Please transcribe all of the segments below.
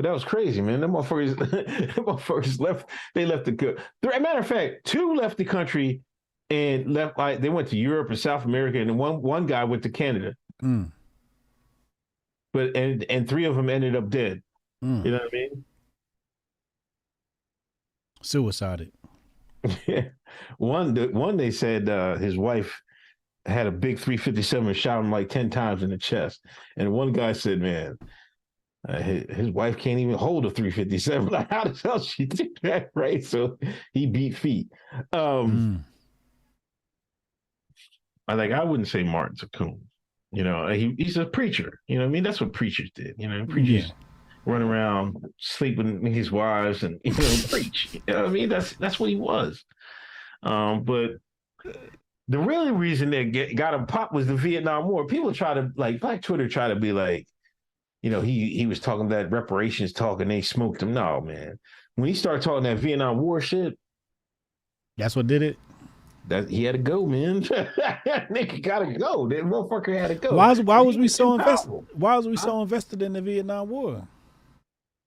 But that was crazy, man. Them motherfuckers, them motherfuckers left. They left the good. Matter of fact, two left the country and left. Like they went to Europe and South America, and one guy went to Canada. Mm. But and three of them ended up dead. Mm. You know what I mean? Suicided. One they said his wife had a big 357 and shot him like 10 times in the chest. And one guy said, man, his wife can't even hold a 357. Like, how the hell she did that, right? So he beat feet. I wouldn't say Martin's a coon. You know, he's a preacher. You know what I mean? That's what preachers did. You know, preachers run around sleeping with his wives and, you know, preach. You know what I mean? That's what he was. But the really reason that got him popped was the Vietnam War. People try to, like, Black Twitter try to be like, you know, he was talking that reparations talk and they smoked him. No, man. When he started talking that Vietnam War shit, that's what did it. That he had to go, man. Nigga gotta go. That motherfucker had to go. Why was we so invested? Why was we so invested in the Vietnam War?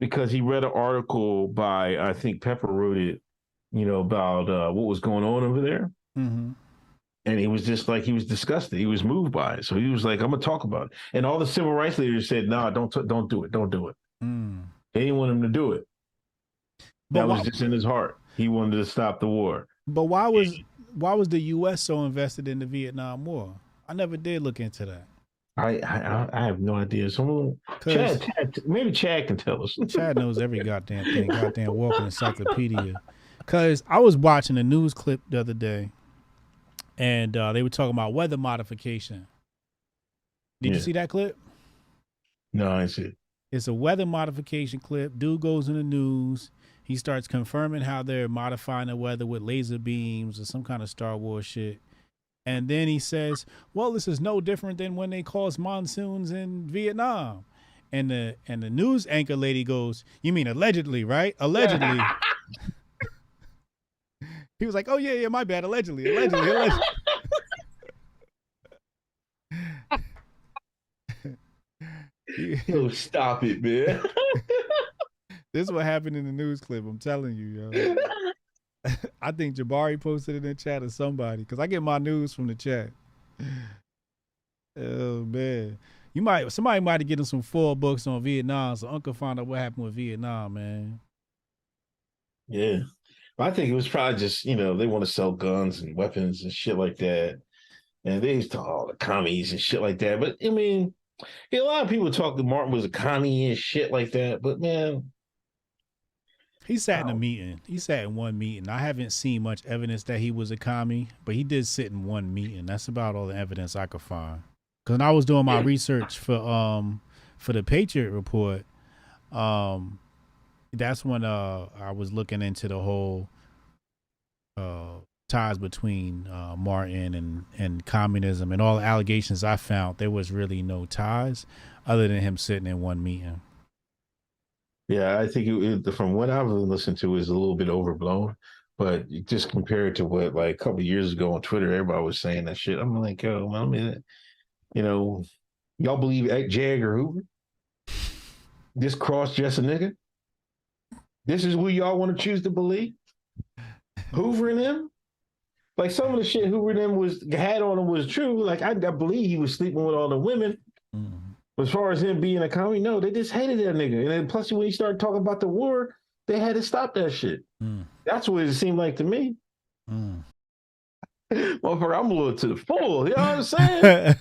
Because he read an article by, I think Pepper wrote it, you know, about what was going on over there. Mm-hmm. And he was just like, he was disgusted. He was moved by it. So he was like, I'm gonna talk about it. And all the civil rights leaders said, nah, don't do it. Don't do it. They didn't want him to do it. That was just in his heart. He wanted to stop the war. But why was the U.S. so invested in the Vietnam War? I never did look into that. I have no idea. Someone, Chad, maybe Chad can tell us. Chad knows every goddamn thing, goddamn walking encyclopedia. Because I was watching a news clip the other day, and they were talking about weather modification. Did you see that clip? No, I see it. It's a weather modification clip. Dude goes in the news. He starts confirming how they're modifying the weather with laser beams or some kind of Star Wars shit. And then he says, well, this is no different than when they caused monsoons in Vietnam. And the news anchor lady goes, you mean allegedly, right? Allegedly. He was like, oh, yeah, my bad. Allegedly. Yo, stop it, man. This is what happened in the news clip. I'm telling you, yo. I think Jabari posted it in chat or somebody, because I get my news from the chat. Oh man, somebody might have given some 4 books on Vietnam, so Uncle found out what happened with Vietnam, man. Yeah, I think it was probably just, you know, they want to sell guns and weapons and shit like that, and they used to all the commies and shit like that. But I mean, a lot of people talk that Martin was a commie and shit like that, but man. He sat in a meeting. He sat in one meeting. I haven't seen much evidence that he was a commie, but he did sit in one meeting. That's about all the evidence I could find. Because when I was doing my research for the Patriot Report, that's when I was looking into the whole ties between Martin and communism, and all the allegations I found. There was really no ties other than him sitting in one meeting. Yeah, I think from what I've listened to is a little bit overblown, but just compared to what, like, a couple of years ago on Twitter, everybody was saying that shit. I'm like, yo, I mean, you know, y'all believe J. Edgar Hoover? This cross-dress a nigga? This is who y'all want to choose to believe? Hoover and him? Like, some of the shit Hoover and him had on him was true. Like, I believe he was sleeping with all the women. As far as him being a commie, no, they just hated that nigga. And then plus, when he started talking about the war, they had to stop that shit. That's what it seemed like to me. Motherfucker, I'm a little to the full. You know what I'm saying?